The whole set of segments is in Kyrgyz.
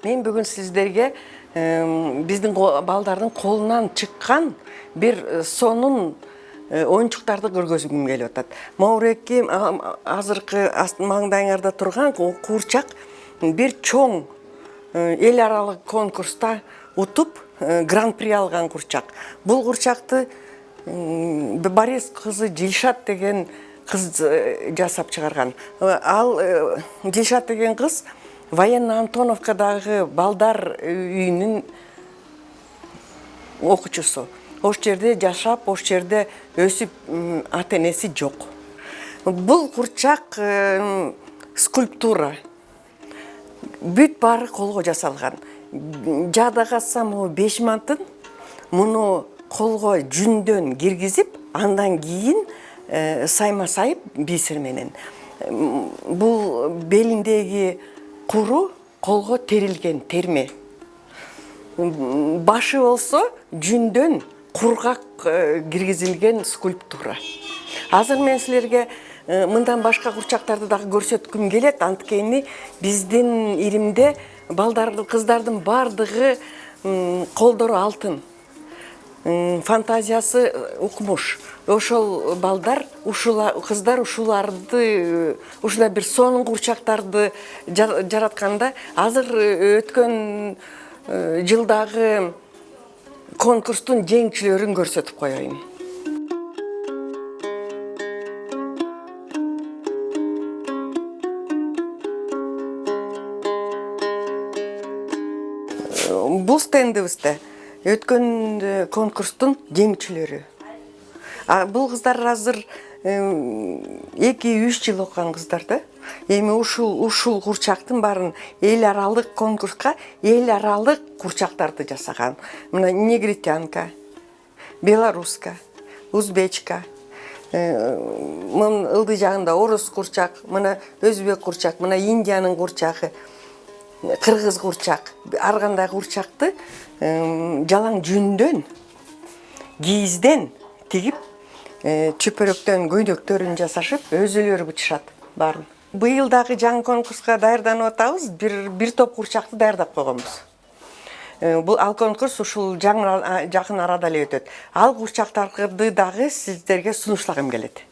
Мен бүгін сіздерге біздің балдардың қолынан шыққан бір сонун ойыншықтарды көргөзгүм келип атат. Маурекке азыркы маңдайыңарда турган куурчак бир чоң эл аралык конкурста утуп гран-при алган курчак. Бул курчакты Борис кызы Дилшат деген кыз жасап чыгарган. Ал Дилшат деген кыз Военно Антоновкадагы балдар үйүнүн окуучусу. Ош жерде жашап, ош жерде өсүп, ата-энеси жок. Бул курчак скульптура. Бүт баары колго жасалган. Жада катсам 5 мантын, муну колго жүндөн киргизип, андан кийин сайма сайып бисер менен. Бул белиндеги куру колго терилген терме. Башы болсо жүндөн кургак киргизилген скульптура. Азыр мен силерге мындан башка курчактарды дагы көрсөткүм келет. Анткени биздин иримде балдардын, кыздардын бардыгы колдору алтын. Фантазиясы укмуш. Ошол балдар, кыздар ушуларды, ушундай бир сонун курчактарды жаратканда, азыр өткөн жылдагы конкурстун жеңчилерин көрсөтүп коеюн. Бул стендибизде өткөн конкурстун жеңчилери. Бул кыздар азыр 2-3 жыл окуган кыздар да. Эми ушул курчактын баарын эл аралык конкурска эл аралык курчактарды жасаган. Мына негритянка, белоруска, узбечка, мына ылдый жагында орус курчак, мына өзбек курчак, мына Индиянын курчагы, кыргыз курчак. Ар кандай курчакты жалаң жүндөн, кийизден тигип, чөпөрөктөн көйнөктөрүн жасашып, өзүлөрү бычышат баарын. Быйыл дагы жаңы конкурска даярданып атабыз, бир топ курчакты даярдап койгонбуз. Бул конкурс ушул жакын арада эле өтөт. Ал курчактарды дагы сиздерге сунуштагым келет.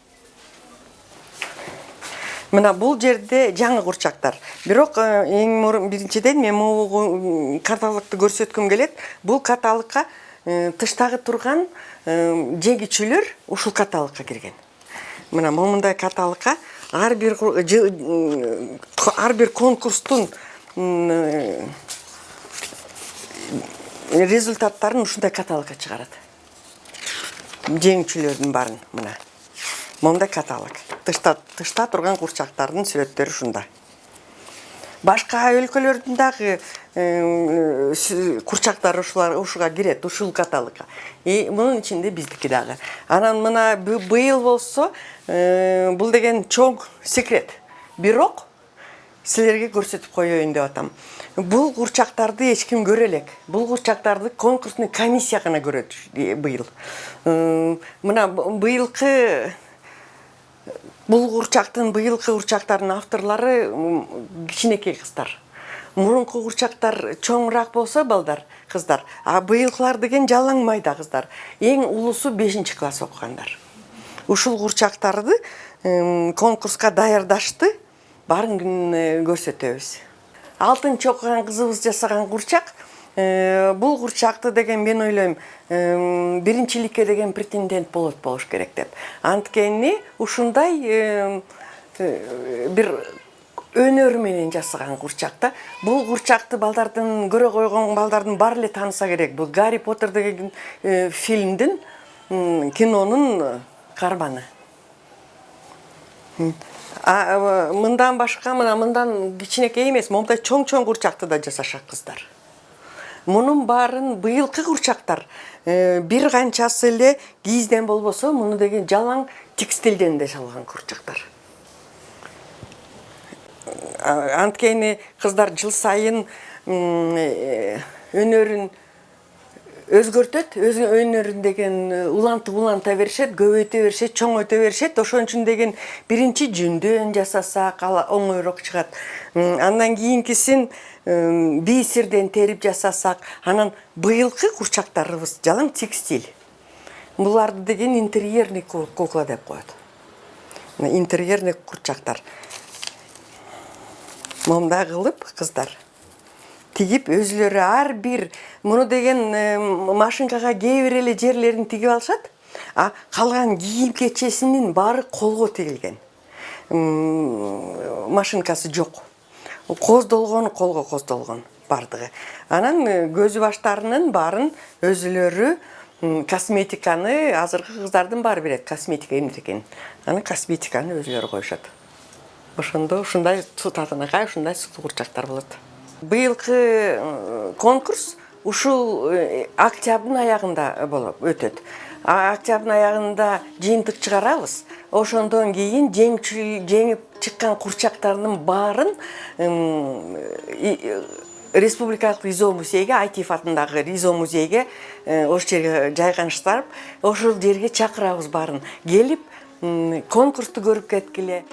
Мына бул жерде жаңы курчактар. Бирок эң биринчиден мен могу каталогду көрсөткүм келет. Бул каталогка тыштагы турган жеңүүчүлөр ушул каталогка кирген. Мына момундай каталогка ар бир конкурстун результаттарын ушундай каталогка чыгарат. Жеңүүчүлөрдүн баарын мына. Момундай каталог. Тышта турган курчактардын сүрөттөрү ушунда. Башка өлкөлөрдүн дагы курчактар ушуга кирет, ушул каталогка. Мунун ичинде биздики дагы. Анан мына быйыл болсо бул деген чоң секрет. Бирок силерге көрсөтүп коеюн деп атам. Бул курчактарды эч ким көрө элек. Бул курчактарды конкурсный комиссия гана көрөт быйыл. Мына быйылкы курчактардын авторлору кичинекей кыздар. Мурунку курчактар чоңураак болсо балдар, кыздар, а быйылкылар деген жалаң майда кыздар. Эң улусу 5 класс окугандар. Ушул курчактарды конкурска даярдашты, баарын күн көрсөтөбүз. Алтынчы окуган кызыбыз жасаган курчак. Бул курчакты деген мен ойлойм, биринчиликке деген претендент болуш керек деп. Анткени ушундай бир өнөр менен жасаган курчакта. Бул курчакты балдардын көрө койгон балдардын баары эле тааныса керек. Бул Гарри Поттер деген фильмдин, кинонун каарманы. Мындан башка, мындан кичинекей эмес, момундай чоң курчакты да жасашат кыздар. Мунун баарын быйылкы курчактар бир канчасы эле кийизден болбосо, муну деген жалаң текстилден да жасалган курчактар. Анткени кыздар жыл сайын өнөрүн өзгөртөт, өз өнөрүн деген уланта беришет, көбөйтө беришет, чоңойто беришет. Ошон үчүн деген биринчи жүндөн жасасак, оңойрок чыгат. Андан кийинкисин бисирден терип жасасак, анан быйылкы курчактарыбыз жалаң текстиль. Буларды деген интерьерный кукла деп коет. Интерьерный курчактар. Момда кылып кыздар тигип өзлөрү ар бир муну деген машинкага кээ бир эле жерлерин тигип алышат, а калган кийим кечесинин баары колго тигилген. Машинкасы жок. Коздолгон колго коздолгон бардыгы. Анан көзү баштарынын баарын өзүлөрү косметиканы азыркы кыздардын баары билет, косметика эмне экенин. Анан косметиканы өзүлөрү коюшат. Ошондо ушундай татынакай, ушундай сулуу курчактар болот. Быйылкы конкурс ушул октябрдын аягында болуп өтөт. Октябрдын аягында жыйынтык чыгарабыз. Ошондон кийин жеңип чыккан курчактардын баарын Республикалык Ризо музейге, Айтиев атындагы Ризо музейге ошол жерге жайганыштырып, ошол жерге чакырабыз баарын. Келип конкурсту көрүп кеткиле.